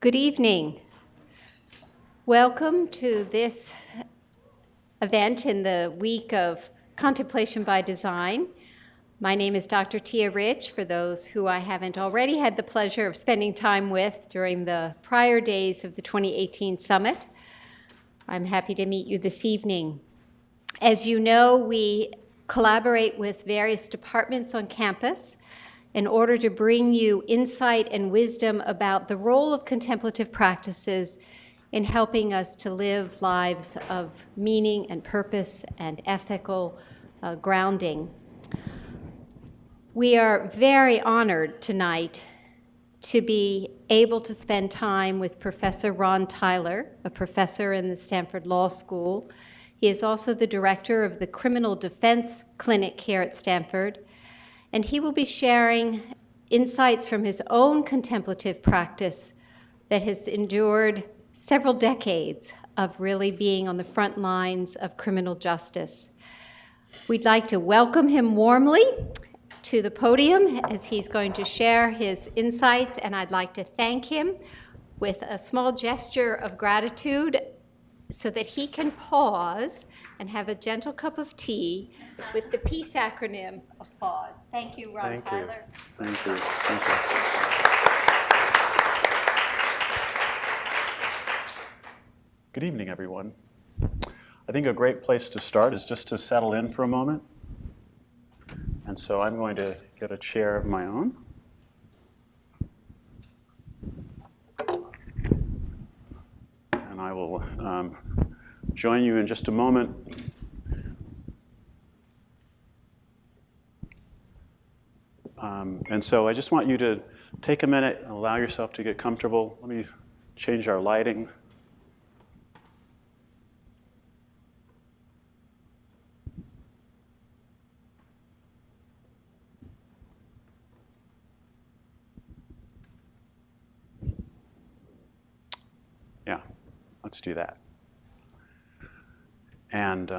Good evening. Welcome to this event in the week of Contemplation by Design. My name is Dr. Tia Rich, for those who I haven't already had the pleasure of spending time with during the prior days of the 2018 summit. I'm happy to meet you this evening. As you know, we collaborate with various departments on campus in order to bring you insight and wisdom about the role of contemplative practices in helping us to live lives of meaning and purpose and ethical grounding. We are very honored tonight to be able to spend time with Professor Ron Tyler, a professor in the Stanford Law School. He is also the director of the Criminal Defense Clinic here at Stanford, and he will be sharing insights from his own contemplative practice that has endured several decades of really being on the front lines of criminal justice. We'd like to welcome him warmly to the podium as he's going to share his insights, and I'd like to thank him with a small gesture of gratitude so that he can pause and have a gentle cup of tea with the P.E.A.C.E acronym of pause. Thank you, Ron Tyler. Thank you. Thank you. Good evening, everyone. I think a great place to start is just to settle in for a moment. And so I'm going to get a chair of my own. And I will join you in just a moment. And so I just want you to take a minute and allow yourself to get comfortable. Let me change our lighting. Yeah, let's do that. And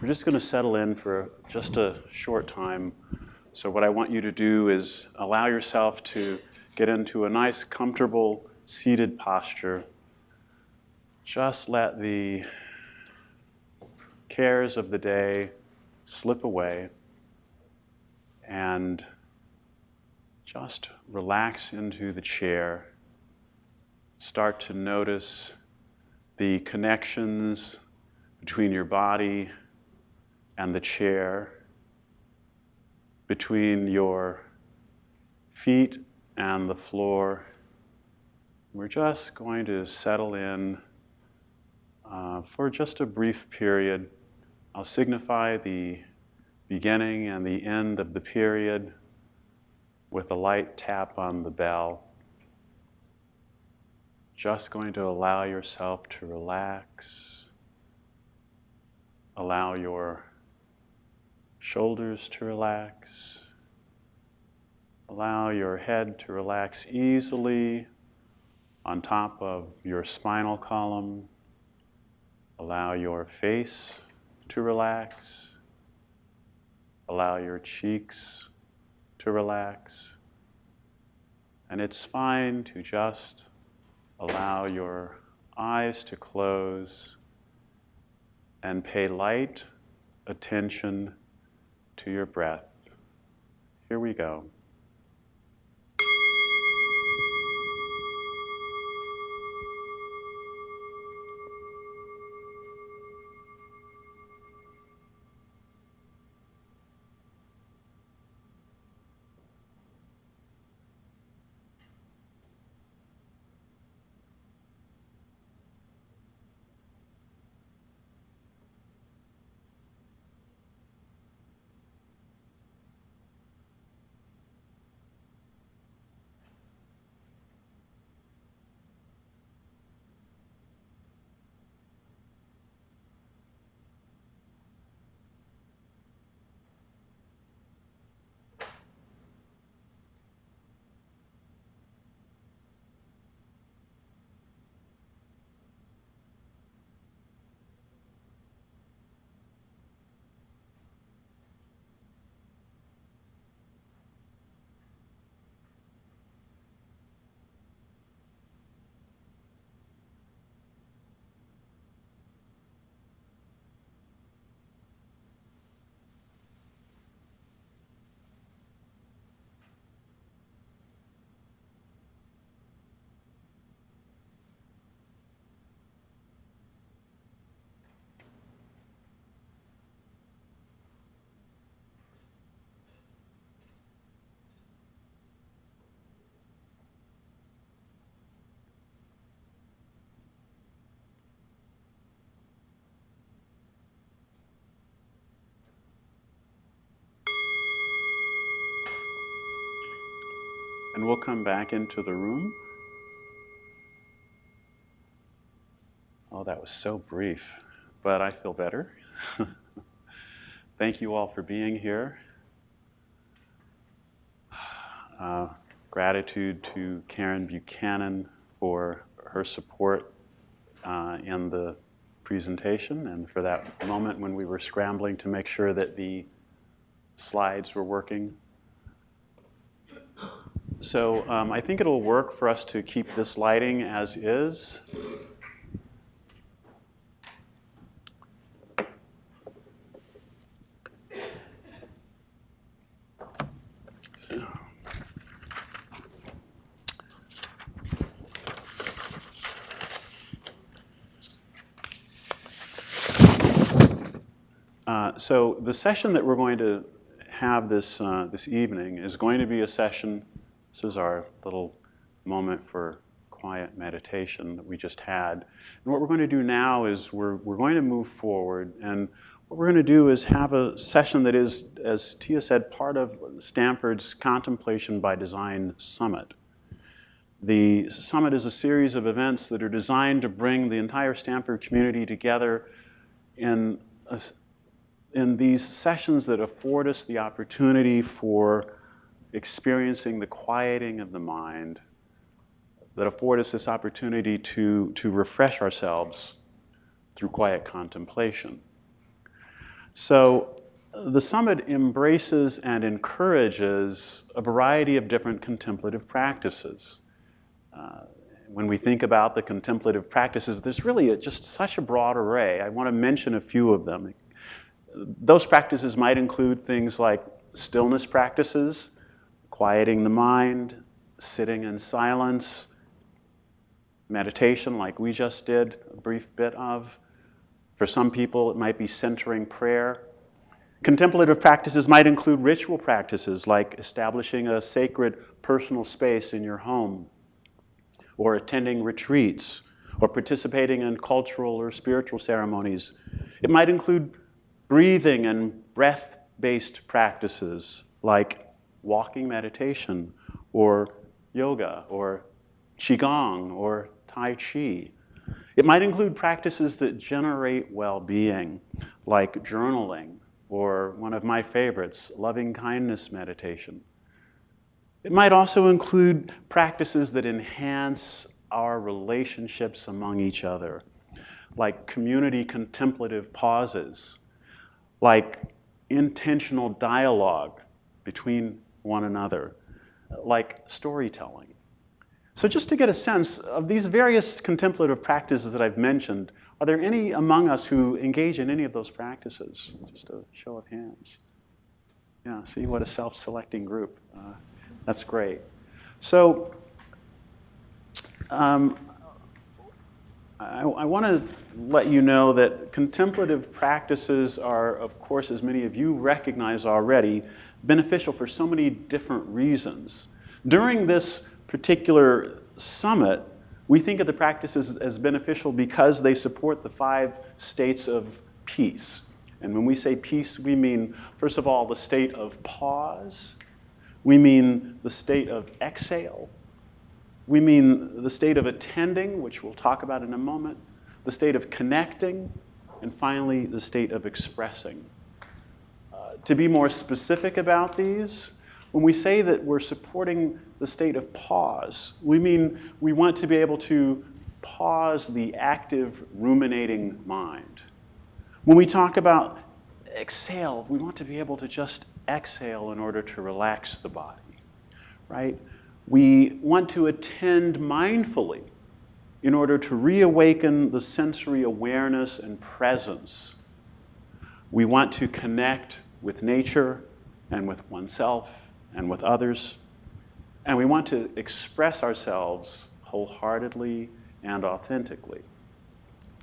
we're just going to settle in for just a short time. So what I want you to do is allow yourself to get into a nice, comfortable, seated posture. Just let the cares of the day slip away and just relax into the chair. Start to notice the connections between your body and the chair, between your feet and the floor. We're just going to settle in for just a brief period. I'll signify the beginning and the end of the period with a light tap on the bell. Just going to allow yourself to relax. Allow your shoulders to relax. Allow your head to relax easily on top of your spinal column. Allow your face to relax. Allow your cheeks to relax. And it's fine to just allow your eyes to close and pay light attention to your breath. Here we go. and we'll come back into the room. Oh, that was so brief, but I feel better. Thank you all for being here. Gratitude to Karen Buchanan for her support in the presentation and for that moment when we were scrambling to make sure that the slides were working. So I think it'll work for us to keep this lighting as is. So the session that we're going to have this evening is going to be a session. This is our little moment for quiet meditation that we just had. And what we're going to do now is we're going to move forward. And what we're going to do is have a session that is, as Tia said, part of Stanford's Contemplation by Design Summit. The summit is a series of events that are designed to bring the entire Stanford community together in these sessions that afford us the opportunity for experiencing the quieting of the mind, that afford us this opportunity to refresh ourselves through quiet contemplation. So the summit embraces and encourages a variety of different contemplative practices. When we think about the contemplative practices, there's really just such a broad array. I want to mention a few of them. Those practices might include things like stillness practices, quieting the mind, sitting in silence, meditation like we just did a brief bit of. For some people, it might be centering prayer. Contemplative practices might include ritual practices like establishing a sacred personal space in your home, or attending retreats, or participating in cultural or spiritual ceremonies. It might include breathing and breath-based practices like walking meditation, or yoga, or qigong, or tai chi. It might include practices that generate well-being, like journaling, or one of my favorites, loving-kindness meditation. It might also include practices that enhance our relationships among each other, like community contemplative pauses, like intentional dialogue between one another, like storytelling. So just to get a sense of these various contemplative practices that I've mentioned, are there any among us who engage in any of those practices? Just a show of hands. Yeah, see what a self-selecting group. That's great. So I want to let you know that contemplative practices are, of course, as many of you recognize already, beneficial for so many different reasons. During this particular summit, we think of the practices as beneficial because they support the 5 states of peace. And when we say peace, we mean, first of all, the state of pause. We mean the state of exhale. We mean the state of attending, which we'll talk about in a moment, the state of connecting, and finally, the state of expressing. To be more specific about these, when we say that we're supporting the state of pause, we mean we want to be able to pause the active, ruminating mind. When we talk about exhale, we want to be able to just exhale in order to relax the body, right? We want to attend mindfully in order to reawaken the sensory awareness and presence. We want to connect with nature and with oneself and with others. And we want to express ourselves wholeheartedly and authentically.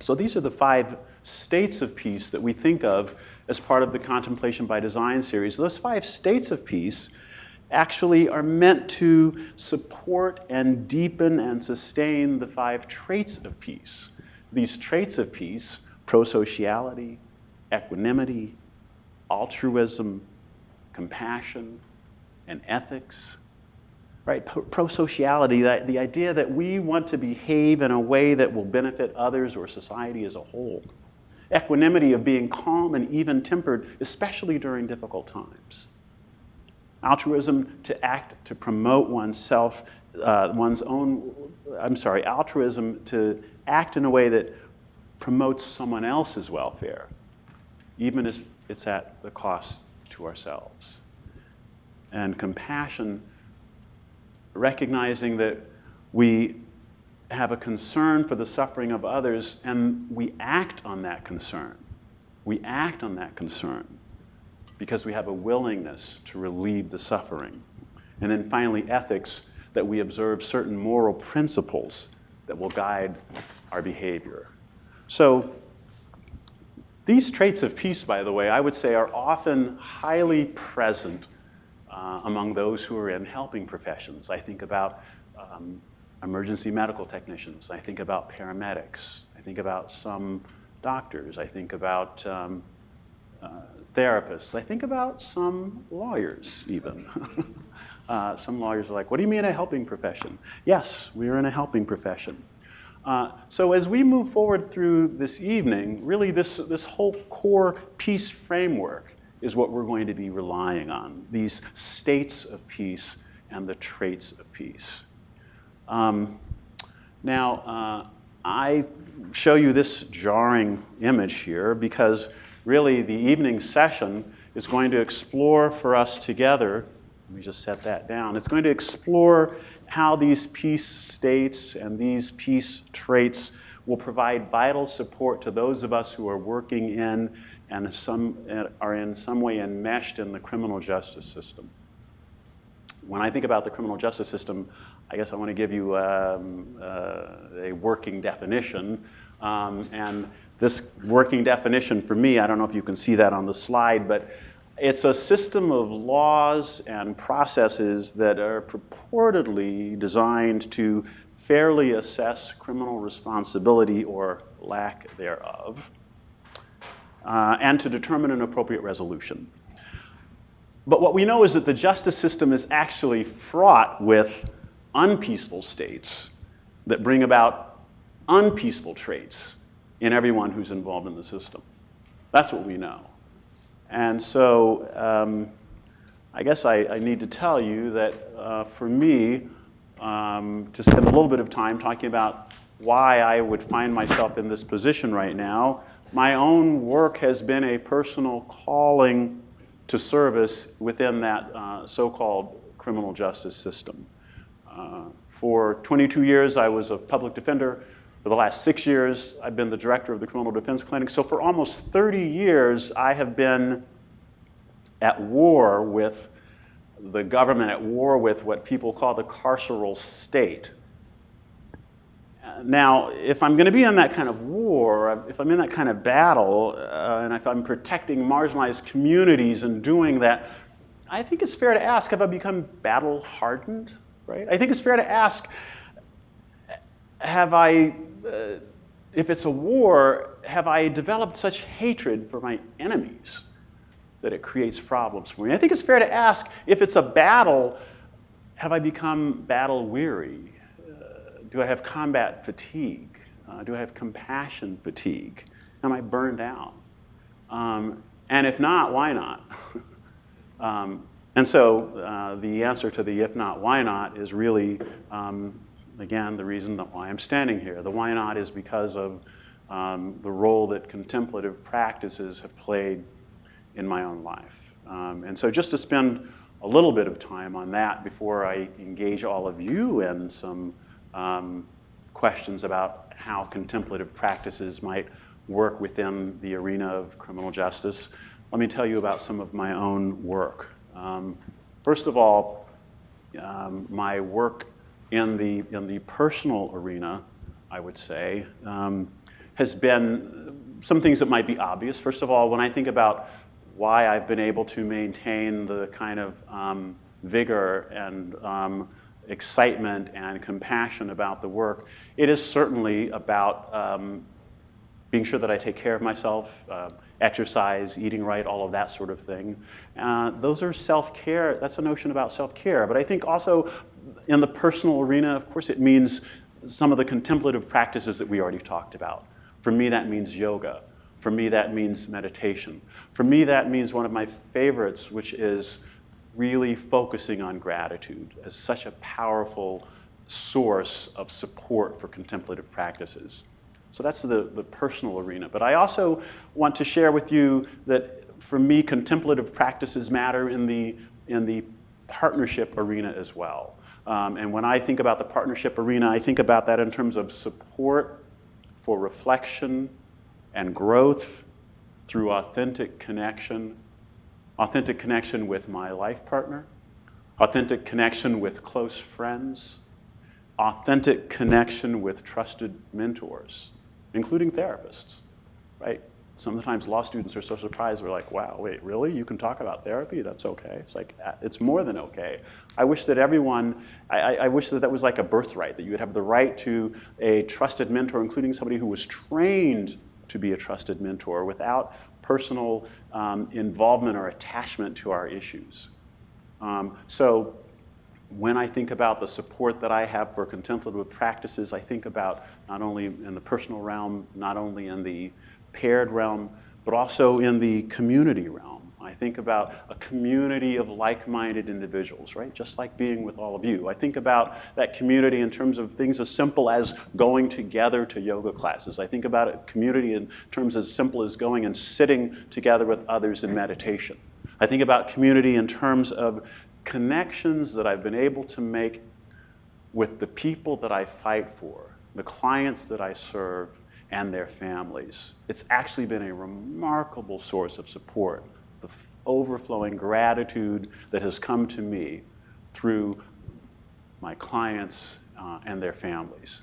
So these are the 5 states of peace that we think of as part of the Contemplation by Design series. Those 5 states of peace actually are meant to support and deepen and sustain the 5 traits of peace. These traits of peace, prosociality, equanimity, altruism, compassion, and ethics, right? Prosociality, the idea that we want to behave in a way that will benefit others or society as a whole. Equanimity, of being calm and even-tempered, especially during difficult times. Altruism, to act to promote oneself, altruism, to act in a way that promotes someone else's welfare, even if it's at the cost to ourselves. And compassion, recognizing that we have a concern for the suffering of others and we act on that concern. We act on that concern because we have a willingness to relieve the suffering. And then finally, ethics, that we observe certain moral principles that will guide our behavior. So these traits of peace, by the way, I would say are often highly present among those who are in helping professions. I think about emergency medical technicians. I think about paramedics. I think about some doctors. I think about therapists. I think about some lawyers, even. Some lawyers are like, what do you mean a helping profession? Yes, we are in a helping profession. So as we move forward through this evening, really this whole core peace framework is what we're going to be relying on, these states of peace and the traits of peace. Now, I show you this jarring image here because really the evening session is going to explore for us together, let me just set that down, it's going to explore how these peace states and these peace traits will provide vital support to those of us who are working in and are in some way enmeshed in the criminal justice system. When I think about the criminal justice system, I guess I want to give you a working definition. And this working definition for me, I don't know if you can see that on the slide, but it's a system of laws and processes that are purportedly designed to fairly assess criminal responsibility or lack thereof, and to determine an appropriate resolution. But what we know is that the justice system is actually fraught with unpeaceful states that bring about unpeaceful traits in everyone who's involved in the system. That's what we know. And so I guess I need to tell you that for me, to spend a little bit of time talking about why I would find myself in this position right now, my own work has been a personal calling to service within that so-called criminal justice system. For 22 years, I was a public defender. For the last 6 years, I've been the director of the Criminal Defense Clinic. So for almost 30 years, I have been at war with the government, at war with what people call the carceral state. Now, if I'm going to be in that kind of war, if I'm in that kind of battle, and if I'm protecting marginalized communities and doing that, I think it's fair to ask, have I become battle-hardened, right? I think it's fair to ask, have I, if it's a war, have I developed such hatred for my enemies that it creates problems for me? I think it's fair to ask, if it's a battle, have I become battle-weary? Do I have combat fatigue? Do I have compassion fatigue? Am I burned out? And if not, why not? And so the answer to the if not, why not is really, again, the reason why I'm standing here. The why not is because of the role that contemplative practices have played in my own life. And so just to spend a little bit of time on that before I engage all of you in some questions about how contemplative practices might work within the arena of criminal justice, let me tell you about some of my own work. First of all, my work in the personal arena, I would say, has been some things that might be obvious. First of all, when I think about why I've been able to maintain the kind of vigor and excitement and compassion about the work, it is certainly about being sure that I take care of myself, exercise, eating right, all of that sort of thing. Those are self-care. That's a notion about self-care. But I think also in the personal arena, of course, it means some of the contemplative practices that we already talked about. For me, that means yoga. For me, that means meditation. For me, that means one of my favorites, which is really focusing on gratitude as such a powerful source of support for contemplative practices. So that's the personal arena. But I also want to share with you that for me, contemplative practices matter in the partnership arena as well. And when I think about the partnership arena, I think about that in terms of support for reflection and growth through authentic connection with my life partner, authentic connection with close friends, authentic connection with trusted mentors, including therapists, right? Sometimes law students are so surprised. They're like, wow, wait, really? You can talk about therapy? That's okay. It's like, it's more than okay. I wish that everyone, I wish that that was like a birthright, that you would have the right to a trusted mentor, including somebody who was trained to be a trusted mentor without personal involvement or attachment to our issues. So when I think about the support that I have for contemplative practices, I think about not only in the personal realm, not only in the paired realm, but also in the community realm. I think about a community of like-minded individuals, right? Just like being with all of you. I think about that community in terms of things as simple as going together to yoga classes. I think about a community in terms as simple as going and sitting together with others in meditation. I think about community in terms of connections that I've been able to make with the people that I fight for, the clients that I serve, and their families. It's actually been a remarkable source of support, the overflowing gratitude that has come to me through my clients and their families.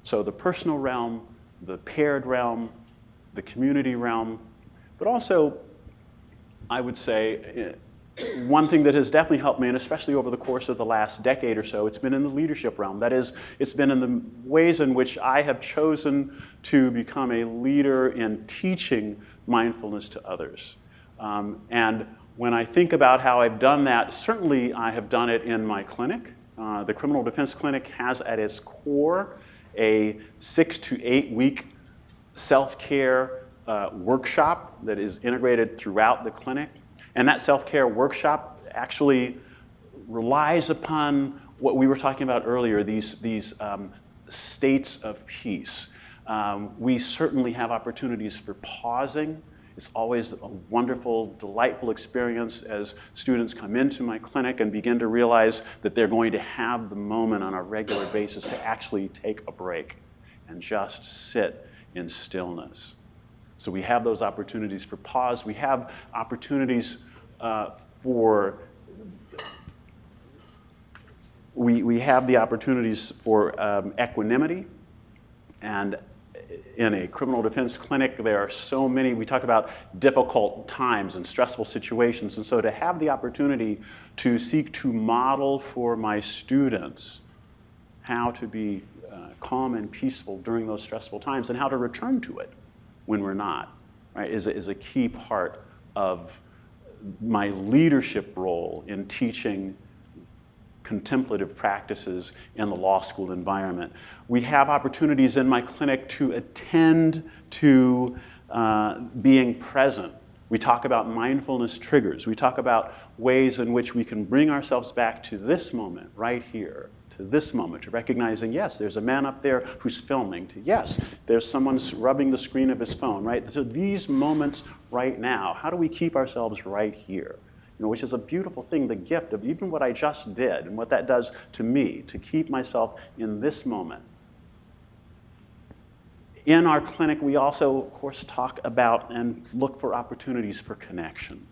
So the personal realm, the paired realm, the community realm, but also, I would say, one thing that has definitely helped me, and especially over the course of the last decade or so, it's been in the leadership realm. That is, it's been in the ways in which I have chosen to become a leader in teaching mindfulness to others. And when I think about how I've done that, certainly I have done it in my clinic. The Criminal Defense Clinic has at its core a 6 to 8 week self-care workshop that is integrated throughout the clinic. And that self-care workshop actually relies upon what we were talking about earlier, these states of peace. We certainly have opportunities for pausing. It's always a wonderful, delightful experience as students come into my clinic and begin to realize that they're going to have the moment on a regular basis to actually take a break and just sit in stillness. So we have those opportunities for pause. We have opportunities for, we have the opportunities for equanimity. And in a criminal defense clinic, there are so many, we talk about difficult times and stressful situations. And so to have the opportunity to seek to model for my students how to be calm and peaceful during those stressful times and how to return to it when we're not, right, is a key part of my leadership role in teaching contemplative practices in the law school environment. We have opportunities in my clinic to attend to being present. We talk about mindfulness triggers. We talk about ways in which we can bring ourselves back to this moment right here, to this moment, to recognizing, yes, there's a man up there who's filming, to yes, there's someone rubbing the screen of his phone, right? So these moments right now, how do we keep ourselves right here? You know, which is a beautiful thing, the gift of even what I just did and what that does to me, to keep myself in this moment. In our clinic, we also, of course, talk about and look for opportunities for connection.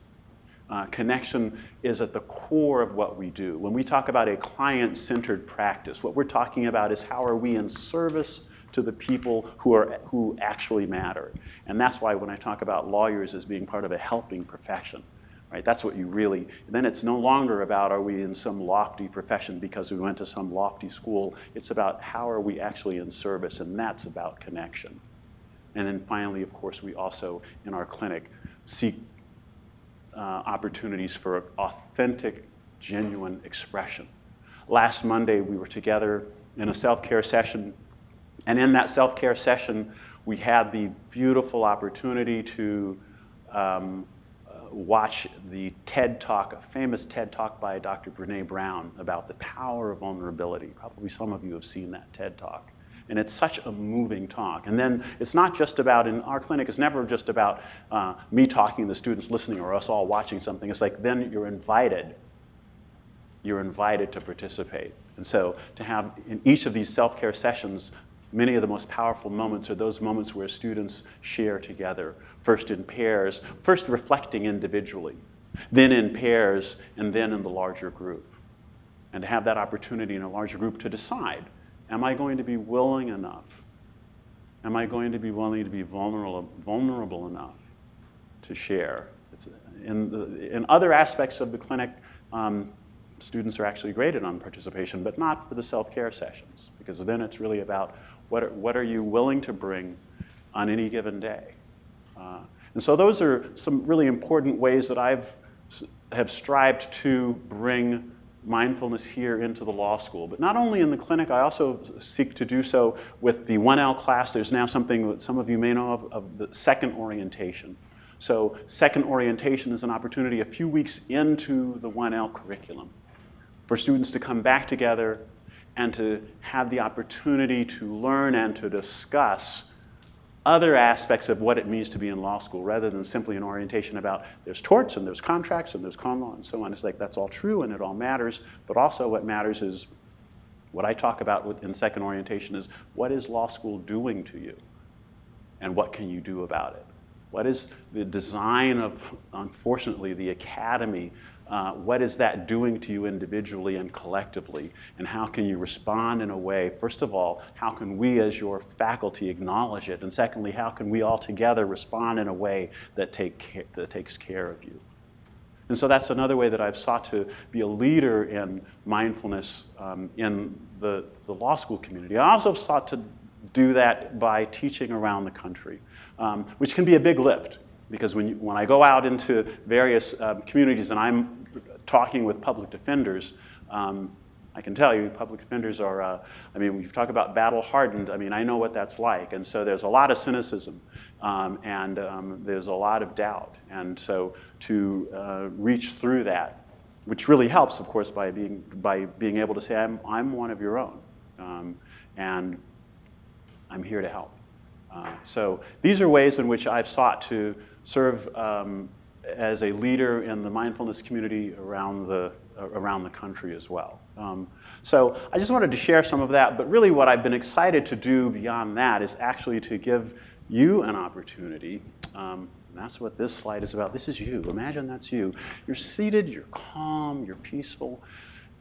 Connection is at the core of what we do. When we talk about a client-centered practice, what we're talking about is how are we in service to the people who actually matter. And that's why when I talk about lawyers as being part of a helping profession, right? That's what you really, then it's no longer about are we in some lofty profession because we went to some lofty school. It's about how are we actually in service, and that's about connection. And then finally, of course, we also, in our clinic, seek opportunities for authentic, genuine expression. Last Monday, we were together in a self-care session, and in that self-care session, we had the beautiful opportunity to watch the TED Talk, a famous TED Talk by Dr. Brené Brown about the power of vulnerability. Probably some of you have seen that TED Talk. And it's such a moving talk. And then it's not just about, in our clinic, it's never just about me talking, the students listening, or us all watching something. It's like then you're invited to participate. And so to have in each of these self-care sessions, many of the most powerful moments are those moments where students share together, first in pairs, first reflecting individually, then in pairs, and then in the larger group. And to have that opportunity in a larger group to decide, am I going to be willing enough? Am I going to be willing to be vulnerable enough to share? In other aspects of the clinic, students are actually graded on participation, but not for the self-care sessions, because then it's really about what are you willing to bring on any given day. And so those are some really important ways that have strived to bring mindfulness here into the law school. But not only in the clinic, I also seek to do so with the 1L class. There's now something that some of you may know of the second orientation. So second orientation is an opportunity a few weeks into the 1L curriculum for students to come back together and to have the opportunity to learn and to discuss other aspects of what it means to be in law school, rather than simply an orientation about there's torts and there's contracts and there's common law and so on. It's like that's all true and it all matters, but also what matters is what I talk about in second orientation is what is law school doing to you and what can you do about it? What is the design of, unfortunately, the academy? What is that doing to you individually and collectively? And how can you respond in a way, first of all, how can we as your faculty acknowledge it? And secondly, how can we all together respond in a way that takes care of you? And so that's another way that I've sought to be a leader in mindfulness in the law school community. I also sought to do that by teaching around the country, which can be a big lift. Because when I go out into various communities and I'm talking with public defenders, I can tell you public defenders are, I mean, when you talk about battle hardened, I mean, I know what that's like. And so there's a lot of cynicism and there's a lot of doubt. And so to reach through that, which really helps, of course, by being able to say, I'm one of your own and I'm here to help. So these are ways in which I've sought to serve as a leader in the mindfulness community around the country as well. So I just wanted to share some of that, but really what I've been excited to do beyond that is actually to give you an opportunity. And that's what this slide is about. This is you. Imagine that's you. You're seated, you're calm, you're peaceful.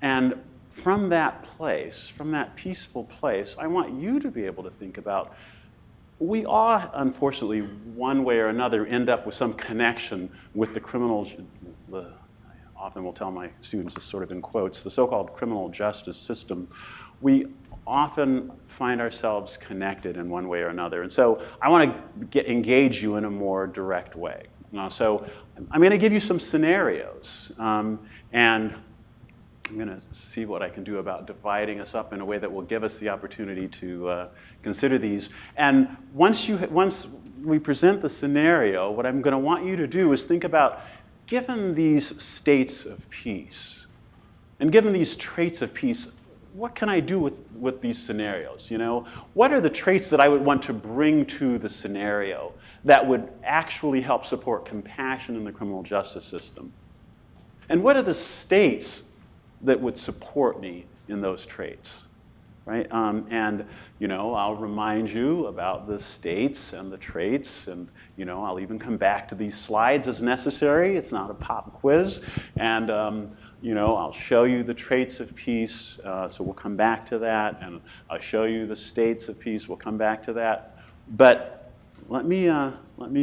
And from that place, from that peaceful place, I want you to be able to think about, we all, unfortunately, one way or another, end up with some connection with the criminal, I often will tell my students this sort of in quotes, the so-called criminal justice system. We often find ourselves connected in one way or another. And so I want to engage you in a more direct way. So I'm going to give you some scenarios. And I'm going to see what I can do about dividing us up in a way that will give us the opportunity to consider these. And once we present the scenario, what I'm going to want you to do is think about, given these states of peace, and given these traits of peace, what can I do with these scenarios? You know, what are the traits that I would want to bring to the scenario that would actually help support compassion in the criminal justice system? And what are the states that would support me in those traits, right? And, you know, I'll remind you about the states and the traits, and, you know, I'll even come back to these slides as necessary. It's not a pop quiz. And, you know, I'll show you the traits of peace, so we'll come back to that, and I'll show you the states of peace, we'll come back to that. But let me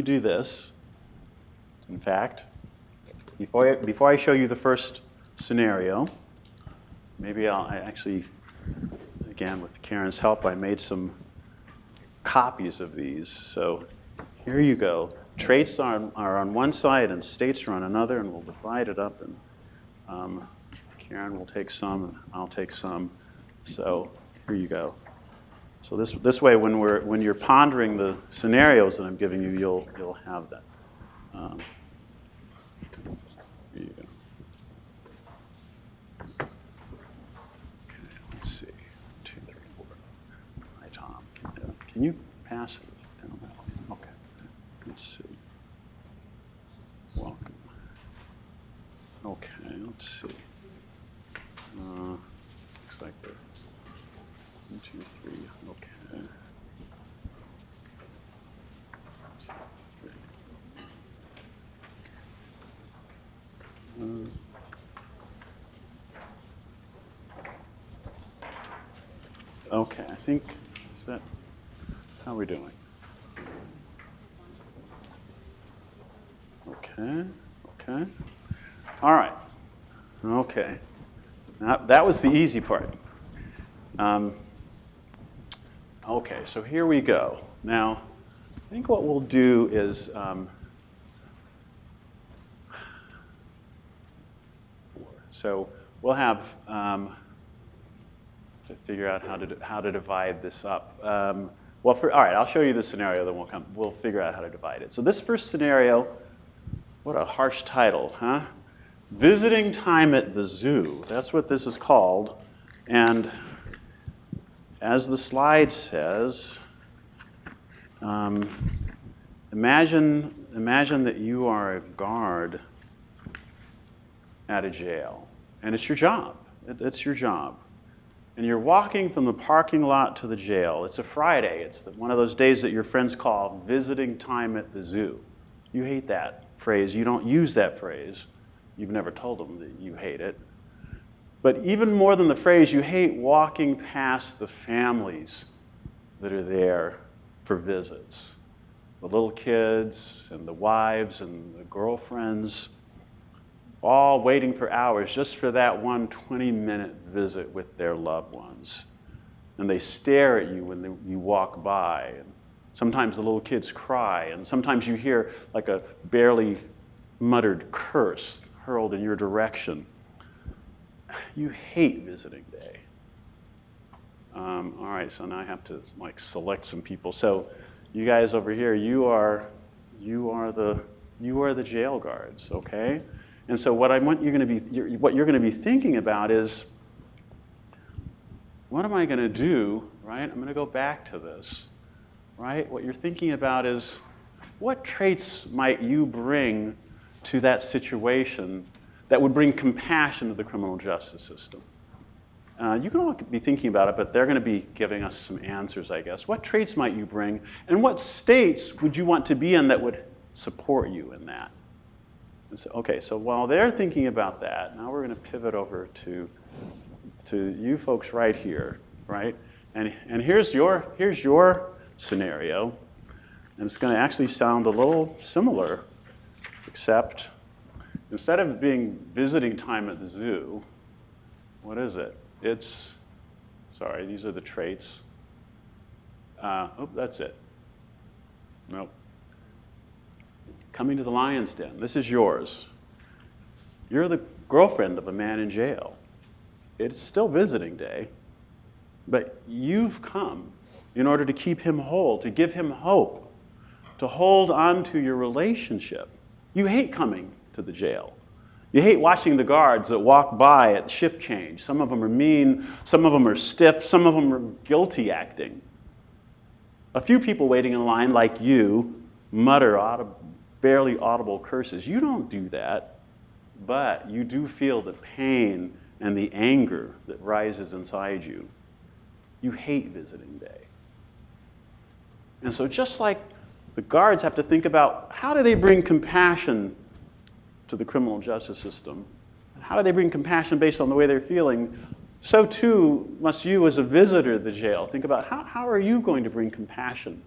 do this. In fact, before I show you the first scenario, maybe I actually, again, with Karen's help, I made some copies of these. So here you go. traits are on one side and states are on another, and we'll divide it up. And Karen will take some, and I'll take some. So here you go. So this way, when you're pondering the scenarios that I'm giving you, you'll have that. Here you go. Okay, let's see. 2, 3, 4. Hi, Tom. Can you pass the down that way? Okay. Let's see. Welcome. Okay, let's see. Looks like they're 1, 2, 3. Okay. 2, 3. Okay, I think, is that, how are we doing? Okay, okay. All right, okay. Now, that was the easy part. Okay, so here we go. Now, I think what we'll do is, so we'll have, to figure out how to divide this up. All right, I'll show you the scenario, then we'll figure out how to divide it. So this first scenario, what a harsh title, huh? Visiting time at the zoo. That's what this is called. And as the slide says, imagine that you are a guard at a jail, and it's your job. It's your job. And you're walking from the parking lot to the jail. It's a Friday. It's one of those days that your friends call visiting time at the zoo. You hate that phrase. You don't use that phrase. You've never told them that you hate it. But even more than the phrase, you hate walking past the families that are there for visits. The little kids and the wives and the girlfriends, all waiting for hours just for that one 20-minute visit with their loved ones. And they stare at you when you walk by. And sometimes the little kids cry, and sometimes you hear like a barely muttered curse hurled in your direction. You hate visiting day. All right, so now I have to like select some people. So you guys over here, you are the jail guards, okay? And so what you're going to be thinking about is, what am I going to do, right? I'm going to go back to this, right? What you're thinking about is, what traits might you bring to that situation that would bring compassion to the criminal justice system? You can all be thinking about it, but they're going to be giving us some answers, I guess. What traits might you bring, and what states would you want to be in that would support you in that? So, okay, so while they're thinking about that, now we're going to pivot over to you folks right here, right? And here's your scenario, and it's going to actually sound a little similar, except instead of being visiting time at the zoo, what is it? Sorry, these are the traits. Oh, that's it. Nope. Coming to the lion's den. This is yours. You're the girlfriend of a man in jail. It's still visiting day, but you've come in order to keep him whole, to give him hope, to hold on to your relationship. You hate coming to the jail. You hate watching the guards that walk by at shift change. Some of them are mean, some of them are stiff, some of them are guilty acting. A few people waiting in line like you mutter barely audible curses. You don't do that, but you do feel the pain and the anger that rises inside you. You hate visiting day. And so just like the guards have to think about how do they bring compassion to the criminal justice system, how do they bring compassion based on the way they're feeling, so too must you as a visitor to the jail think about how are you going to bring compassion?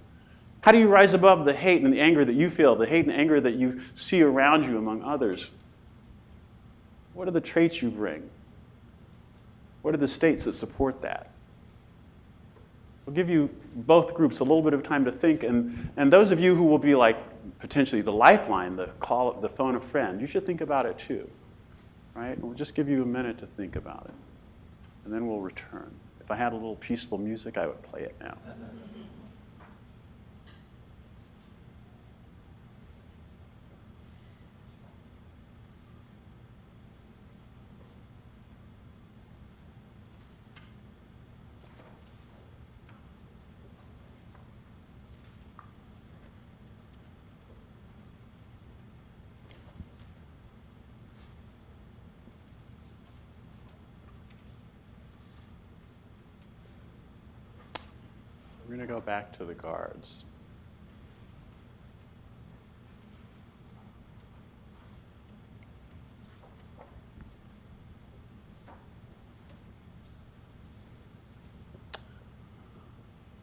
How do you rise above the hate and the anger that you feel, the hate and anger that you see around you among others? What are the traits you bring? What are the states that support that? We'll give you, both groups, a little bit of time to think, and those of you who will be like potentially the lifeline, the phone a friend, you should think about it too, right? And we'll just give you a minute to think about it, and then we'll return. If I had a little peaceful music, I would play it now. We're going to go back to the guards.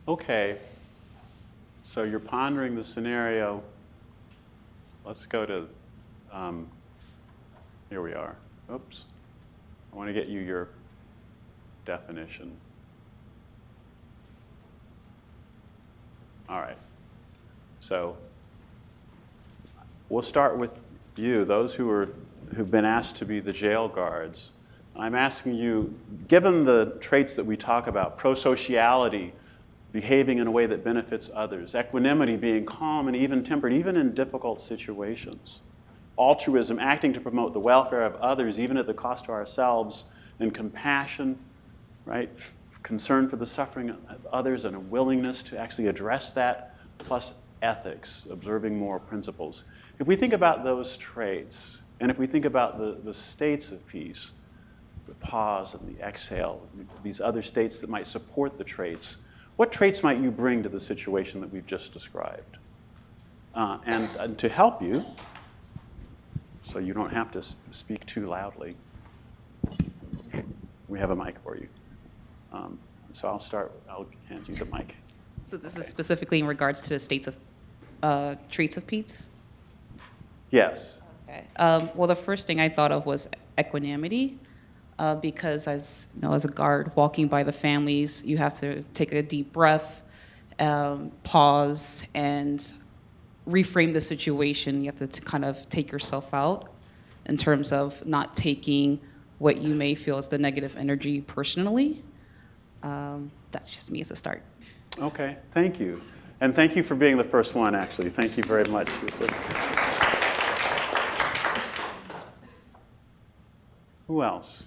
Okay, so you're pondering the scenario. Let's go to, here we are. Oops. I want to get you your definition. All right. So we'll start with you, those who've been asked to be the jail guards. I'm asking you, given the traits that we talk about, prosociality, behaving in a way that benefits others, equanimity, being calm and even-tempered, even in difficult situations, altruism, acting to promote the welfare of others, even at the cost to ourselves, and compassion, right? Concern for the suffering of others and a willingness to actually address that, plus ethics, observing moral principles. If we think about those traits, and if we think about the states of peace, the pause and the exhale, these other states that might support the traits, what traits might you bring to the situation that we've just described? And to help you, so you don't have to speak too loudly, we have a mic for you. So I'll hand you the mic. So this is specifically in regards to the states of traits of P.E.A.C.E? Yes. Okay. Well, the first thing I thought of was equanimity, because as a guard walking by the families, you have to take a deep breath, pause, and reframe the situation. You have to kind of take yourself out in terms of not taking what you may feel is the negative energy personally. That's just me as a start. Okay, thank you. And thank you for being the first one, actually. Thank you very much. Who else?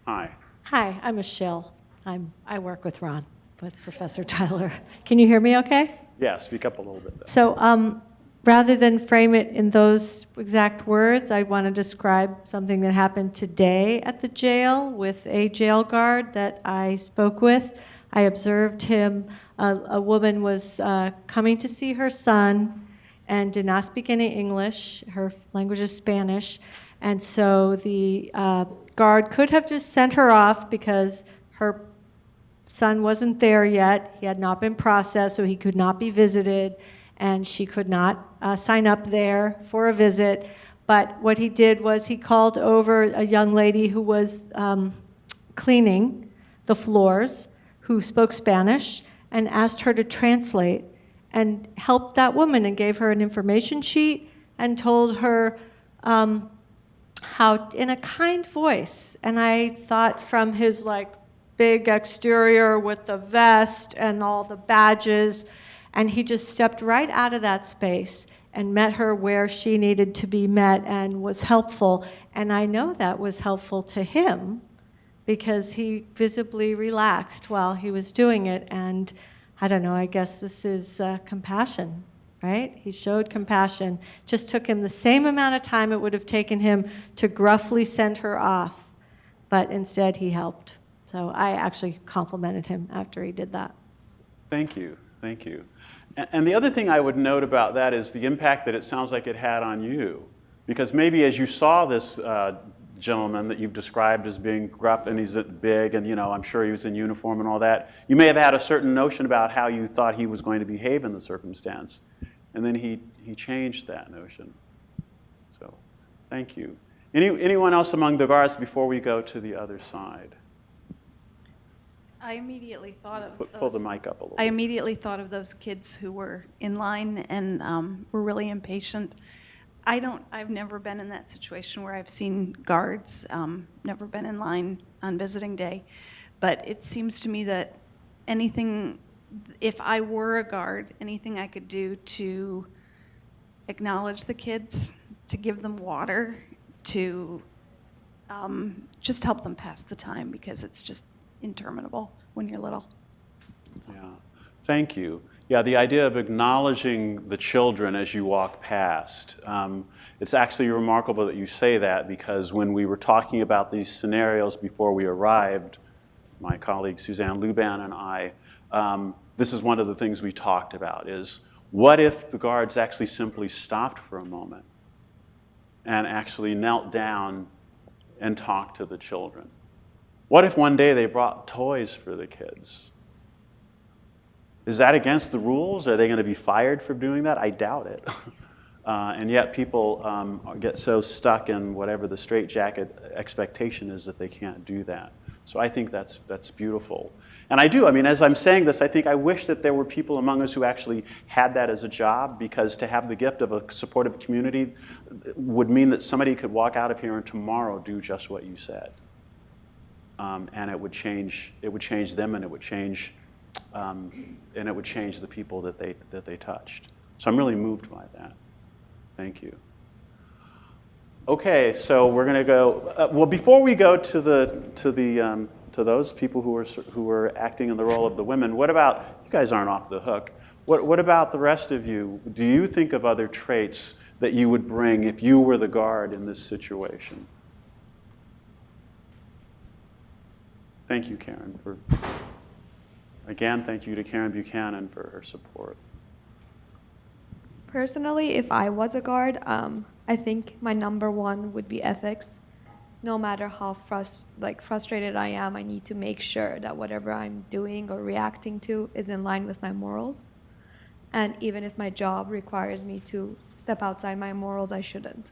Hi. Hi, I'm Michelle. I work with Ron, with Professor Tyler. Can you hear me okay? Yeah, speak up a little bit. So rather than frame it in those exact words, I want to describe something that happened today at the jail with a jail guard that I spoke with. I observed him. A woman was coming to see her son and did not speak any English. Her language is Spanish. And so the guard could have just sent her off because her son wasn't there yet. He had not been processed, so he could not be visited, and she could not sign up there for a visit. But what he did was he called over a young lady who was cleaning the floors, who spoke Spanish, and asked her to translate, and helped that woman and gave her an information sheet and told her how, in a kind voice. And I thought, from his big exterior with the vest and all the badges, and he just stepped right out of that space and met her where she needed to be met and was helpful. And I know that was helpful to him because he visibly relaxed while he was doing it. And I don't know, I guess this is compassion, right? He showed compassion. Just took him the same amount of time it would have taken him to gruffly send her off, but instead he helped. So I actually complimented him after he did that. Thank you. Thank you. And the other thing I would note about that is the impact that it sounds like it had on you. Because maybe as you saw this gentleman that you've described as being gruff and he's big and, I'm sure he was in uniform and all that, you may have had a certain notion about how you thought he was going to behave in the circumstance. And then he changed that notion. So thank you. Anyone else among the guards before we go to the other side? I immediately thought of Pull the mic up a little. I immediately thought of those kids who were in line and were really impatient. I've never been in that situation where I've seen guards, never been in line on visiting day. But it seems to me that anything, if I were a guard, anything I could do to acknowledge the kids, to give them water, to just help them pass the time, because it's just interminable when you're little. Yeah, thank you. Yeah, the idea of acknowledging the children as you walk past. It's actually remarkable that you say that, because when we were talking about these scenarios before we arrived, my colleague Suzanne Luban and I, this is one of the things we talked about, is what if the guards actually simply stopped for a moment and actually knelt down and talked to the children? What if one day they brought toys for the kids? Is that against the rules? Are they going to be fired for doing that? I doubt it. And yet people get so stuck in whatever the straitjacket expectation is that they can't do that. So I think that's beautiful. And I do. I mean, as I'm saying this, I think I wish that there were people among us who actually had that as a job, because to have the gift of a supportive community would mean that somebody could walk out of here and tomorrow do just what you said. And it would change them, and it would change the people that they touched. So I'm really moved by that. Thank you. Okay, so we're going to go. Well, before we go to those people who were acting in the role of the women, what about you guys? Aren't off the hook. What about the rest of you? Do you think of other traits that you would bring if you were the guard in this situation? Thank you, Karen. Again, thank you to Karen Buchanan for her support. Personally, if I was a guard, I think my number one would be ethics. No matter how frustrated I am, I need to make sure that whatever I'm doing or reacting to is in line with my morals. And even if my job requires me to step outside my morals, I shouldn't,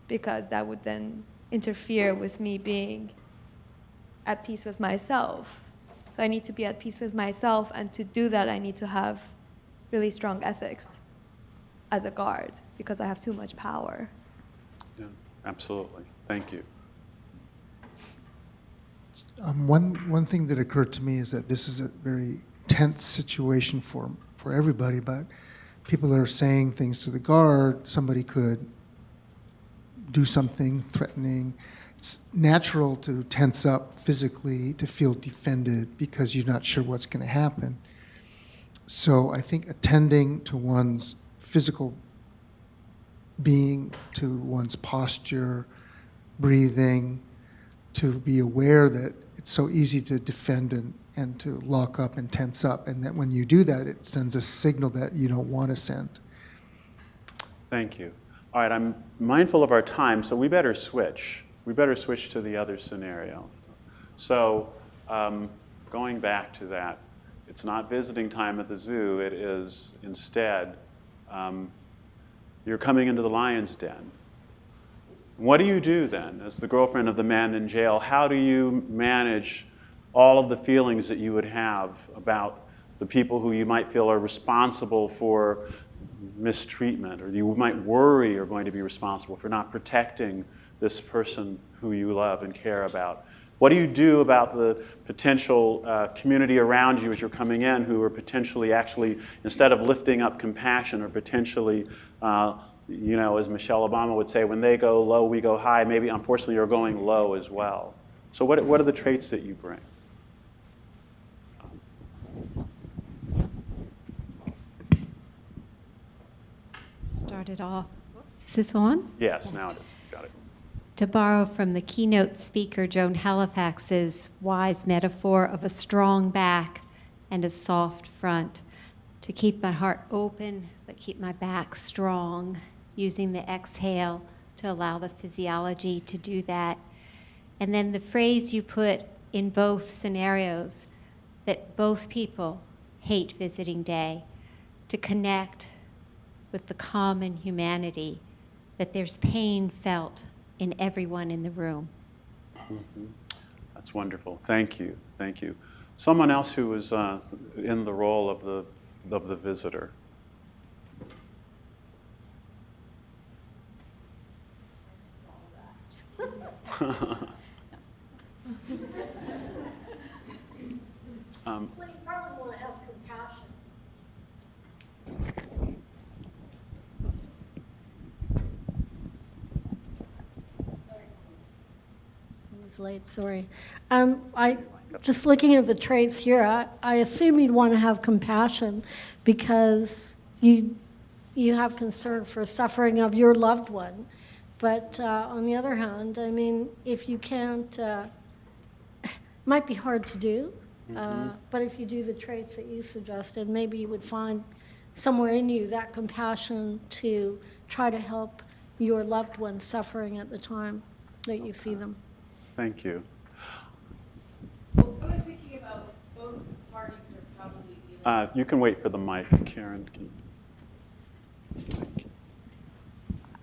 because that would then interfere with me being at peace with myself. So I need to be at peace with myself, and to do that, I need to have really strong ethics as a guard, because I have too much power. Yeah, absolutely. Thank you. One thing that occurred to me is that this is a very tense situation for everybody, but people that are saying things to the guard, somebody could do something threatening. It's natural to tense up physically, to feel defended, because you're not sure what's going to happen. So I think attending to one's physical being, to one's posture, breathing, to be aware that it's so easy to defend and to lock up and tense up, and that when you do that, it sends a signal that you don't want to send. Thank you. All right, I'm mindful of our time, so we better switch. We better switch to the other scenario. So going back to that, it's not visiting time at the zoo. It is instead, you're coming into the lion's den. What do you do then as the girlfriend of the man in jail? How do you manage all of the feelings that you would have about the people who you might feel are responsible for mistreatment, or you might worry are going to be responsible for not protecting this person who you love and care about? What do you do about the potential community around you as you're coming in, who are potentially actually, instead of lifting up compassion, or potentially, as Michelle Obama would say, when they go low, we go high. Maybe, unfortunately, you're going low as well. So what are the traits that you bring? Start it off. Is this on? Yes, now it is. Got it. To borrow from the keynote speaker, Joan Halifax's wise metaphor of a strong back and a soft front, to keep my heart open but keep my back strong, using the exhale to allow the physiology to do that. And then the phrase you put in both scenarios, that both people hate visiting day, to connect with the common humanity, that there's pain felt in everyone in the room. Mhm. That's wonderful. Thank you. Thank you. Someone else who was in the role of the visitor. Well, you probably want to have compassion. It's late, sorry. I just looking at the traits here, I assume you'd want to have compassion because you have concern for suffering of your loved one. But on the other hand, I mean, if you can't, might be hard to do, but if you do the traits that you suggested, maybe you would find somewhere in you that compassion to try to help your loved one suffering at the time that you see them. Thank you. Well, I was thinking about both parties are probably feeling. You can wait for the mic, Karen.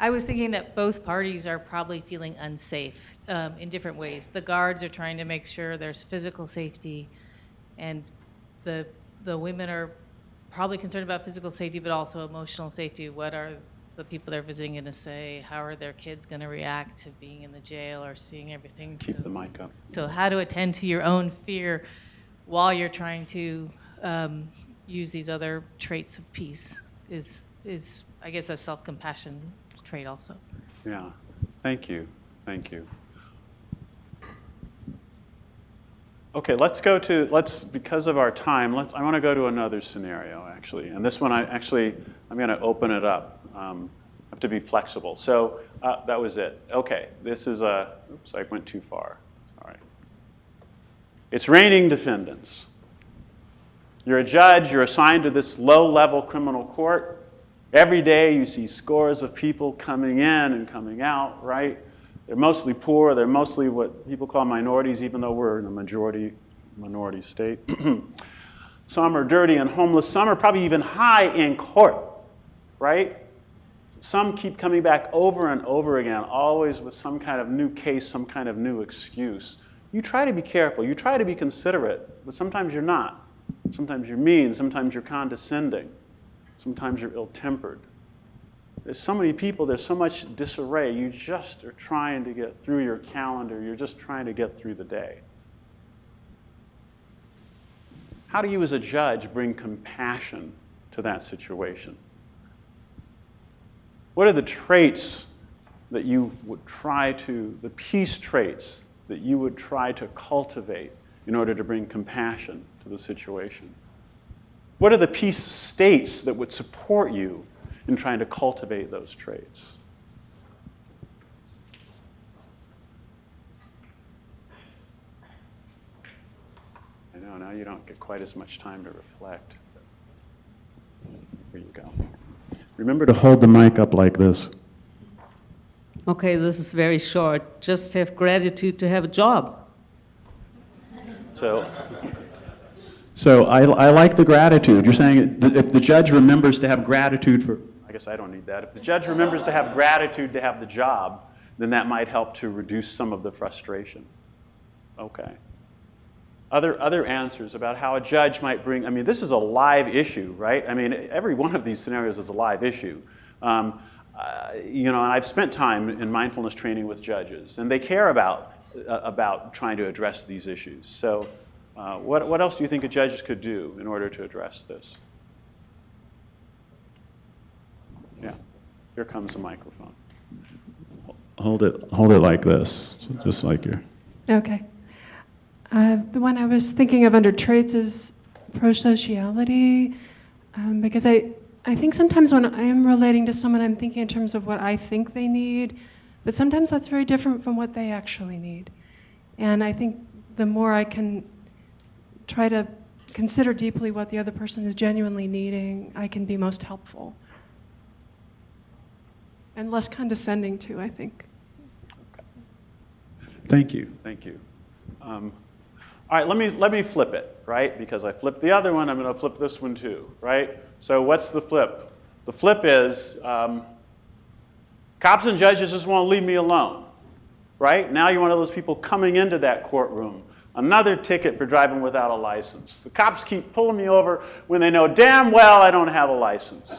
I was thinking that both parties are probably feeling unsafe in different ways. The guards are trying to make sure there's physical safety, and the women are probably concerned about physical safety, but also emotional safety. What are the people they're visiting going to say? How are their kids going to react to being in the jail or seeing everything? Keep the mic up. So how to attend to your own fear while you're trying to use these other traits of peace is I guess, a self-compassion trait also. Yeah. Thank you. Thank you. Okay, because of our time, I want to go to another scenario, actually. And this one, I'm going to open it up. I have to be flexible. So that was it. Okay, this is oops, I went too far. Sorry. It's raining defendants. You're a judge. You're assigned to this low-level criminal court. Every day you see scores of people coming in and coming out, right? They're mostly poor. They're mostly what people call minorities, even though we're in a minority state. Some are dirty and homeless. Some are probably even high in court, right? Some keep coming back over and over again, always with some kind of new case, some kind of new excuse. You try to be careful. You try to be considerate, but sometimes you're not. Sometimes you're mean. Sometimes you're condescending. Sometimes you're ill-tempered. There's so many people, there's so much disarray. You just are trying to get through your calendar. You're just trying to get through the day. How do you as a judge bring compassion to that situation? What are the traits that you would try to, the peace traits that you would try to cultivate in order to bring compassion to the situation? What are the peace states that would support you in trying to cultivate those traits? I know, now you don't get quite as much time to reflect. Here you go. Remember to hold the mic up like this. Okay, this is very short. Just have gratitude to have a job. So I like the gratitude. You're saying if the judge remembers to have gratitude for, I guess I don't need that. If the judge remembers to have gratitude to have the job, then that might help to reduce some of the frustration. Okay. Other answers about how a judge might bring, I mean, this is a live issue, right? I mean, every one of these scenarios is a live issue. And I've spent time in mindfulness training with judges, and they care about trying to address these issues. So what else do you think a judge could do in order to address this? Yeah, here comes the microphone. Hold it like this, just like you're. Okay. The one I was thinking of under traits is prosociality, because I think sometimes when I am relating to someone, I'm thinking in terms of what I think they need, but sometimes that's very different from what they actually need. And I think the more I can try to consider deeply what the other person is genuinely needing, I can be most helpful. And less condescending too, I think. Okay. Thank you. Thank you. All right, let me flip it, right? Because I flipped the other one, I'm going to flip this one too, right? So what's the flip? The flip is cops and judges just want to leave me alone. right? Now you're one of those people coming into that courtroom. Another ticket for driving without a license. The cops keep pulling me over when they know damn well I don't have a license,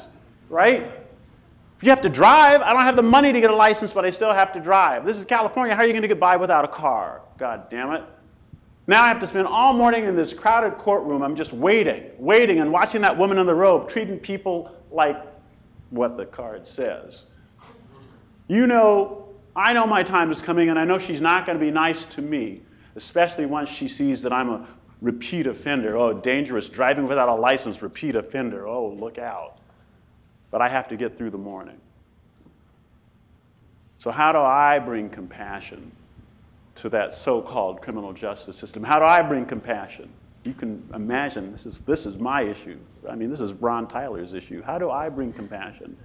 right? If you have to drive, I don't have the money to get a license, but I still have to drive. This is California. How are you going to get by without a car? God damn it. Now I have to spend all morning in this crowded courtroom. I'm just waiting, and watching that woman in the robe treating people like what the card says. You know, I know my time is coming, and I know she's not going to be nice to me, especially once she sees that I'm a repeat offender. Oh, dangerous, driving without a license, repeat offender. Oh, look out. But I have to get through the morning. So how do I bring compassion to that so-called criminal justice system? How do I bring compassion? You can imagine this is my issue. I mean, this is Ron Tyler's issue. How do I bring compassion?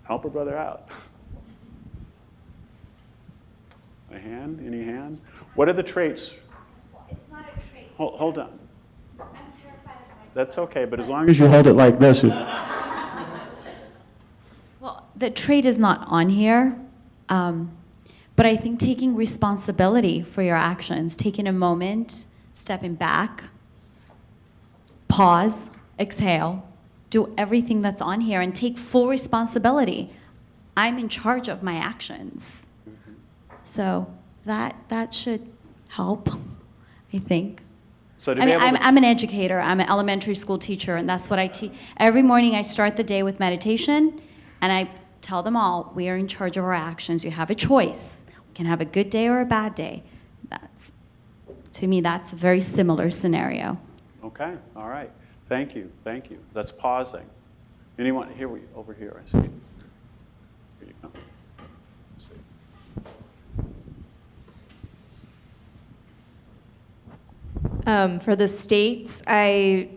Help a brother out. A hand? Any hand? What are the traits? It's not a trait. Hold on. I'm terrified of my... That's okay, but as long as you hold it like this. Well, the trait is not on here, but I think taking responsibility for your actions, taking a moment, stepping back, pause, exhale, do everything that's on here and take full responsibility. I'm in charge of my actions. So that should help, I think. So to I be mean, able to- I'm an educator. I'm an elementary school teacher, and that's what I teach. Every morning I start the day with meditation, and I tell them all, we are in charge of our actions. You have a choice. We can have a good day or a bad day. To me, that's a very similar scenario. Okay, all right. Thank you. That's pausing. Anyone? Over here, I see. Here you go. Let's see. For the states, I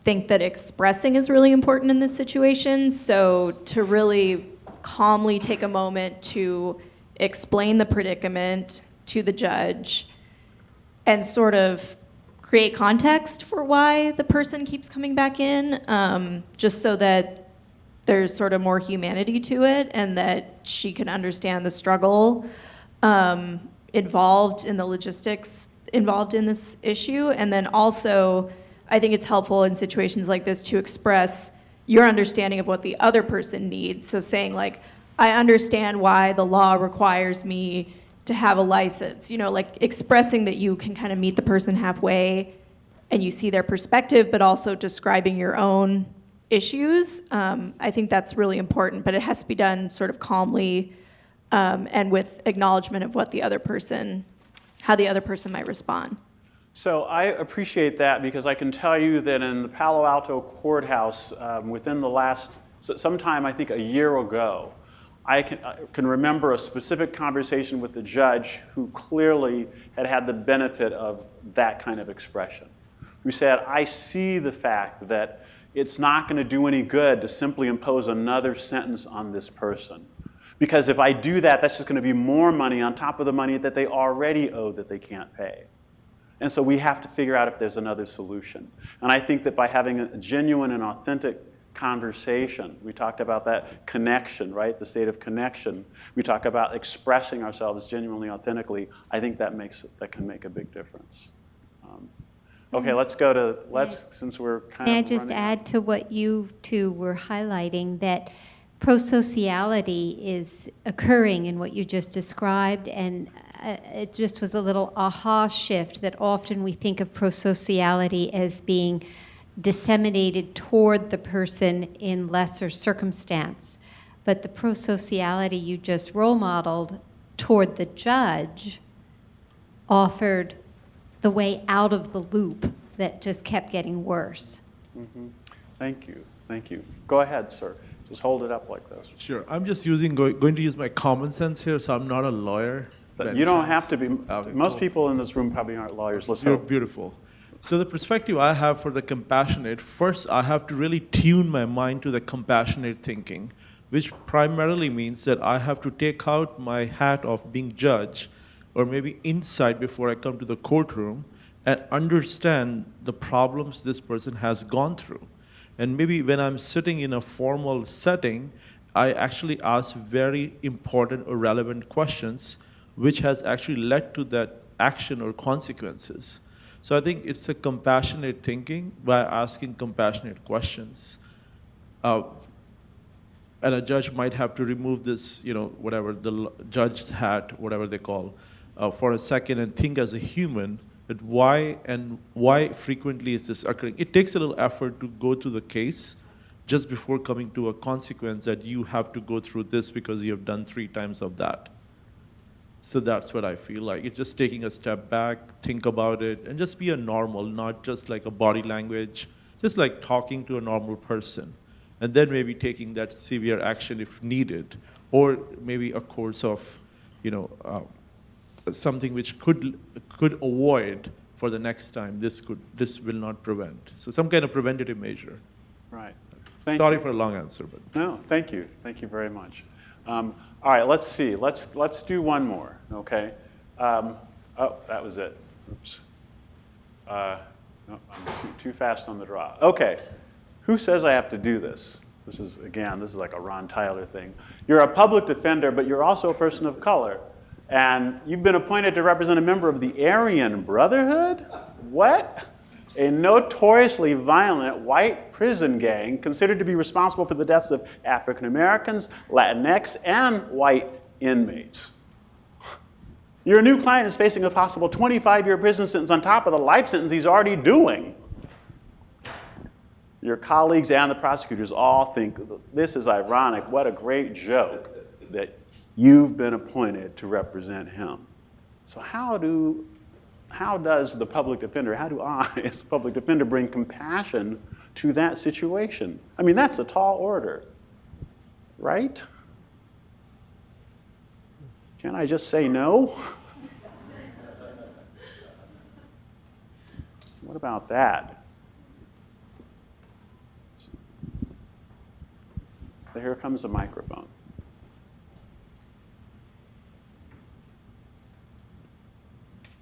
think that expressing is really important in this situation. So to really calmly take a moment to explain the predicament to the judge and sort of create context for why the person keeps coming back in, just so that there's sort of more humanity to it and that she can understand the struggle involved in the logistics involved in this issue. And then also, I think it's helpful in situations like this to express your understanding of what the other person needs. So saying like, I understand why the law requires me to have a license, like expressing that you can kind of meet the person halfway and you see their perspective, but also describing your own issues. I think that's really important, but it has to be done sort of calmly and with acknowledgement of what the other person, how the other person might respond. So I appreciate that because I can tell you that in the Palo Alto courthouse, within the last, sometime I think a year ago, I can remember a specific conversation with the judge who clearly had the benefit of that kind of expression, who said, I see the fact that it's not going to do any good to simply impose another sentence on this person. Because if I do that, that's just going to be more money on top of the money that they already owe that they can't pay. And so we have to figure out if there's another solution. And I think that by having a genuine and authentic conversation, we talked about that connection, right? The state of connection. We talk about expressing ourselves genuinely, authentically. I think that can make a big difference. Okay, since we're kind of May I just running add to what you two were highlighting, that prosociality is occurring in what you just described, and it just was a little aha shift that often we think of prosociality as being disseminated toward the person in lesser circumstance. But the prosociality you just role modeled toward the judge offered the way out of the loop that just kept getting worse. Mm-hmm. Thank you. Go ahead, sir. Just hold it up like this. Sure. I'm just going to use my common sense here, so I'm not a lawyer. But you don't have to be. Okay, Most cool. people in this room probably aren't lawyers. Let's You're hope. beautiful. So the perspective I have for the compassionate, first I have to really tune my mind to the compassionate thinking, which primarily means that I have to take out my hat of being judge, or maybe insight before I come to the courtroom, and understand the problems this person has gone through. And maybe when I'm sitting in a formal setting, I actually asked very important or relevant questions, which has actually led to that action or consequences. So I think it's a compassionate thinking by asking compassionate questions. And a judge might have to remove this, whatever the judge's hat, whatever they call, for a second and think as a human that why frequently is this occurring. It takes a little effort to go through the case just before coming to a consequence that you have to go through this because you have done 3 times of that. So that's what I feel like. It's just taking a step back, think about it, and just be a normal, not just like a body language, just like talking to a normal person. And then maybe taking that severe action if needed, or maybe a course of, something which could avoid for the next time. This will not prevent. So some kind of preventative measure. Right. Sorry for a long answer, but no, thank you. Thank you very much. All right, let's see. Let's do one more. Okay. Oh, that was it. Oops. No, I'm too fast on the draw. Okay. Who says I have to do this? This is like a Ron Tyler thing. You're a public defender, but you're also a person of color. And you've been appointed to represent a member of the Aryan Brotherhood? What? A notoriously violent white prison gang considered to be responsible for the deaths of African Americans, Latinx, and white inmates. Your new client is facing a possible 25-year prison sentence on top of the life sentence he's already doing. Your colleagues and the prosecutors all think this is ironic. What a great joke that you've been appointed to represent him. So how does the public defender, how do I, as a public defender, bring compassion to that situation? I mean, that's a tall order, right? Can't I just say no? What about that? So here comes a microphone.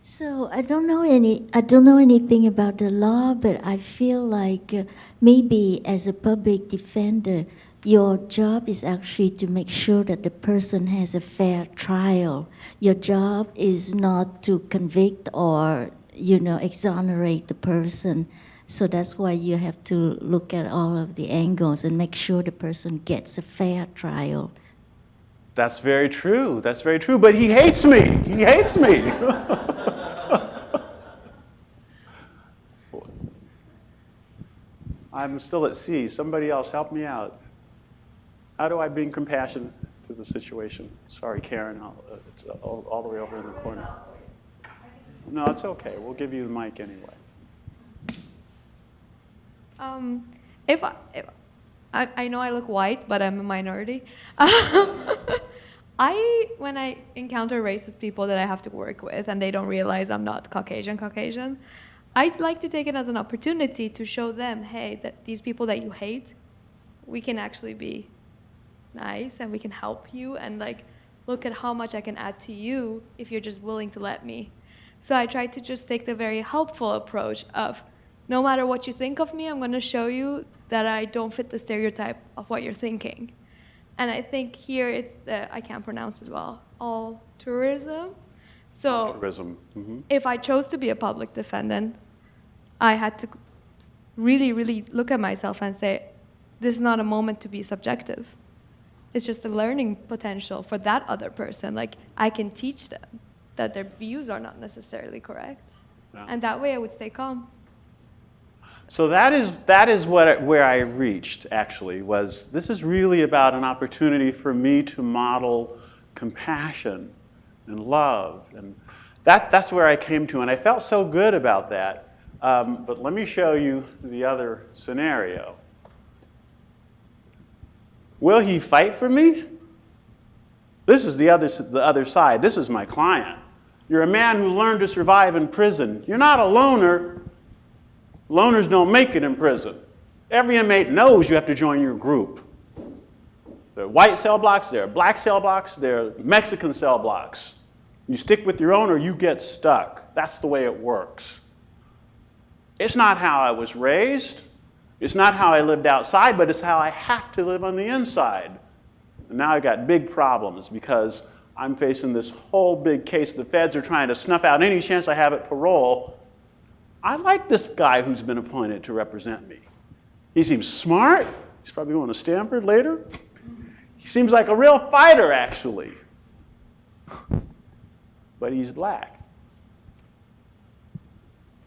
So I don't know anything about the law, but I feel like maybe as a public defender, your job is actually to make sure that the person has a fair trial. Your job is not to convict or, exonerate the person. So that's why you have to look at all of the angles and make sure the person gets a fair trial. That's very true. That's very true. But he hates me. He hates me. I'm still at sea. Somebody else help me out. How do I bring compassion to the situation? Sorry, Karen. It's all the way over in the corner. No, it's okay. We'll give you the mic anyway. If I know I look white, but I'm a minority. When I encounter racist people that I have to work with and they don't realize I'm not Caucasian, I'd like to take it as an opportunity to show them, hey, that these people that you hate, we can actually be nice and we can help you and look at how much I can add to you if you're just willing to let me. So I try to just take the very helpful approach of, no matter what you think of me, I'm going to show you that I don't fit the stereotype of what you're thinking. And I think here it's I can't pronounce it well, altruism. So Altruism. Mm-hmm. If I chose to be a public defendant, I had to really, really look at myself and say, this is not a moment to be subjective. It's just a learning potential for that other person. I can teach them that their views are not necessarily correct. Yeah. And that way I would stay calm. So that is where I reached, actually, was this is really about an opportunity for me to model compassion and love. And that's where I came to, and I felt so good about that. But let me show you the other scenario. Will he fight for me? This is the other side. This is my client. You're a man who learned to survive in prison. You're not a loner. Loners don't make it in prison. Every inmate knows you have to join your group. There are white cell blocks, there are black cell blocks, there are Mexican cell blocks. You stick with your own or you get stuck. That's the way it works. It's not how I was raised. It's not how I lived outside, but it's how I have to live on the inside. And now I've got big problems because I'm facing this whole big case. The feds are trying to snuff out any chance I have at parole. I like this guy who's been appointed to represent me. He seems smart. He's probably going to Stanford later. He seems like a real fighter, actually. But he's black.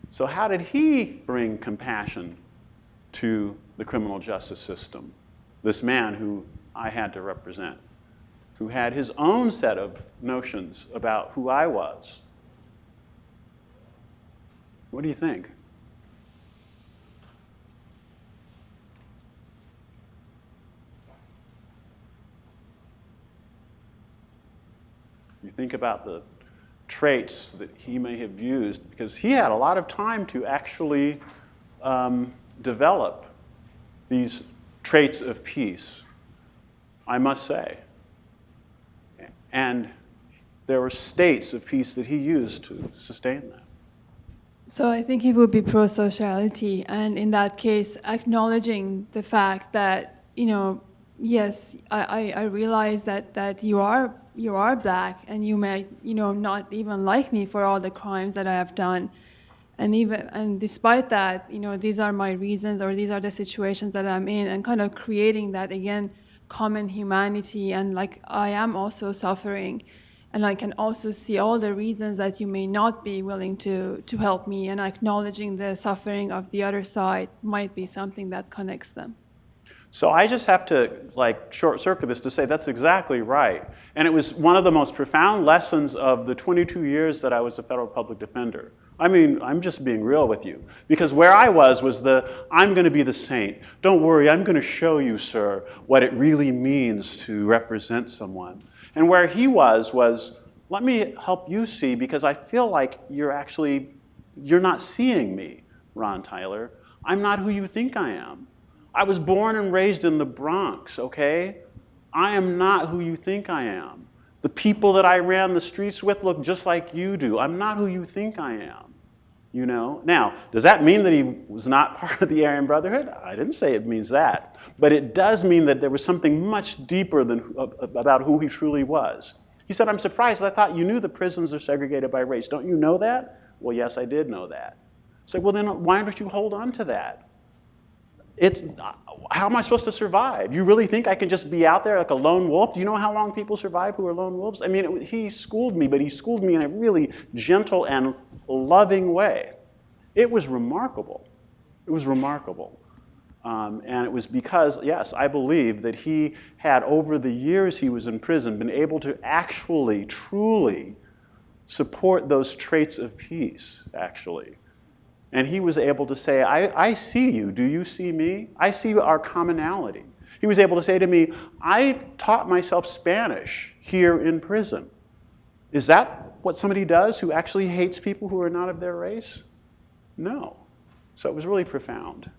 So how did he bring compassion to the criminal justice system? This man who I had to represent, who had his own set of notions about who I was. What do you think? You think about the traits that he may have used, because he had a lot of time to actually develop these traits of peace, I must say. And there were states of peace that he used to sustain that. So I think it would be prosociality, and in that case, acknowledging the fact that, yes, I realize that you are black, and you may, not even like me for all the crimes that I have done, and despite that, these are my reasons, or these are the situations that I'm in, and kind of creating that again common humanity, and like I am also suffering. And I can also see all the reasons that you may not be willing to help me, and acknowledging the suffering of the other side might be something that connects them. So I just have to short circuit this to say that's exactly right. And it was one of the most profound lessons of the 22 years that I was a federal public defender. I mean, I'm just being real with you. Because where I was I'm going to be the saint. Don't worry, I'm going to show you, sir, what it really means to represent someone. And where he was, let me help you see, because I feel like you're not seeing me, Ron Tyler. I'm not who you think I am. I was born and raised in the Bronx, okay? I am not who you think I am. The people that I ran the streets with look just like you do. I'm not who you think I am, Now, does that mean that he was not part of the Aryan Brotherhood? I didn't say it means that. But it does mean that there was something much deeper about who he truly was. He said, I'm surprised. I thought you knew the prisons are segregated by race. Don't you know that? Well, yes, I did know that. I said, well, then why don't you hold on to that? How am I supposed to survive? You really think I can just be out there like a lone wolf? Do you know how long people survive who are lone wolves? I mean, he schooled me, but he schooled me in a really gentle and loving way. It was remarkable. It was remarkable. And it was because, yes, I believe that he had, over the years he was in prison, been able to actually, truly support those traits of peace, actually. And he was able to say, I see you. Do you see me? I see our commonality. He was able to say to me, I taught myself Spanish here in prison. Is that what somebody does who actually hates people who are not of their race? No. So it was really profound.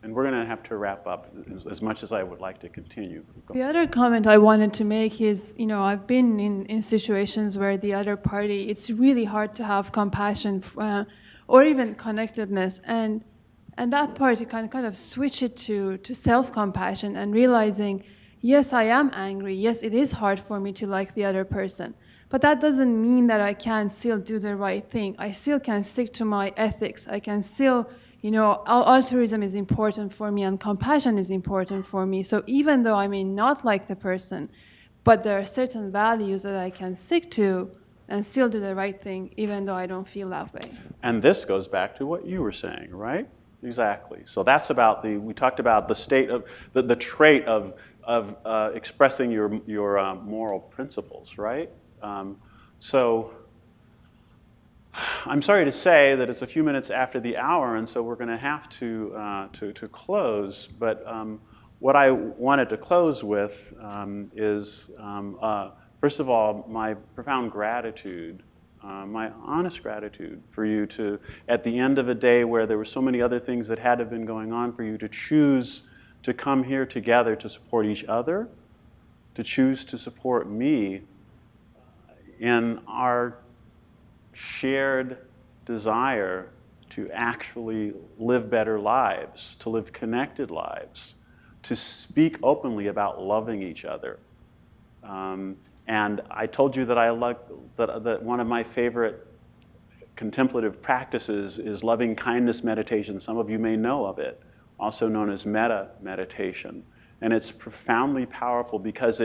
And we're going to have to wrap up as much as I would like to continue. The other comment I wanted to make is, I've been in situations where the other party, it's really hard to have compassion or even connectedness. And that party can kind of switch it to self-compassion and realizing, yes, I am angry. Yes, it is hard for me to like the other person. But that doesn't mean that I can still do the right thing. I still can stick to my ethics. I can still... altruism is important for me and compassion is important for me. So even though I may not like the person, but there are certain values that I can stick to and still do the right thing, even though I don't feel that way. And this goes back to what you were saying, right? Exactly. So that's about we talked about the state of, the trait of expressing your moral principles, right? So I'm sorry to say that it's a few minutes after the hour, and so we're going to have to close. But what I wanted to close with is, first of all, my profound gratitude, my honest gratitude for you to, at the end of a day where there were so many other things that had to have been going on, for you to choose to come here together to support each other, to choose to support me in our shared desire to actually live better lives, to live connected lives, to speak openly about loving each other. And I told you that that one of my favorite contemplative practices is loving kindness meditation. Some of you may know of it, also known as metta meditation. And it's profoundly powerful because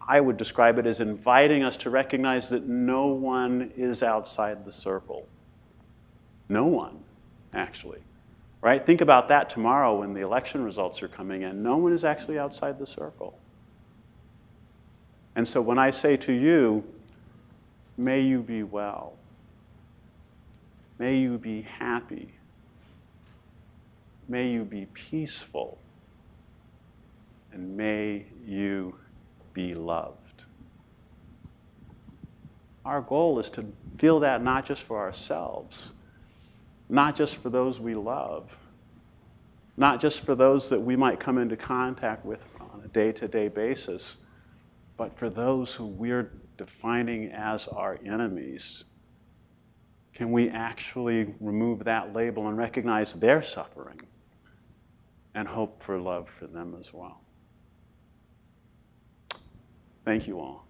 I would describe it as inviting us to recognize that no one is outside the circle. No one, actually. Right? Think about that tomorrow when the election results are coming in. No one is actually outside the circle. And so when I say to you, may you be well, may you be happy, may you be peaceful, and may you be loved. Our goal is to feel that not just for ourselves, not just for those we love, not just for those that we might come into contact with on a day-to-day basis, but for those who we're defining as our enemies. Can we actually remove that label and recognize their suffering and hope for love for them as well? Thank you all.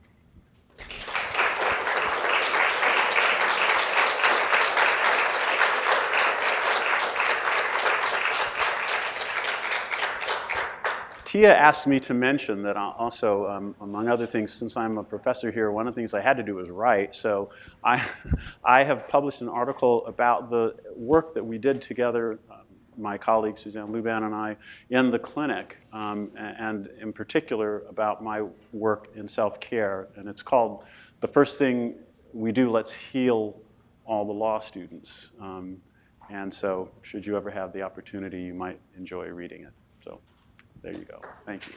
Tia asked me to mention that also, among other things, since I'm a professor here, one of the things I had to do was write. So I have published an article about the work that we did together, my colleague Suzanne Luban and I, in the clinic, and in particular about my work in self-care. And it's called The First Thing We Do, Let's Heal All the Law Students. And so should you ever have the opportunity, you might enjoy reading it. So there you go. Thank you.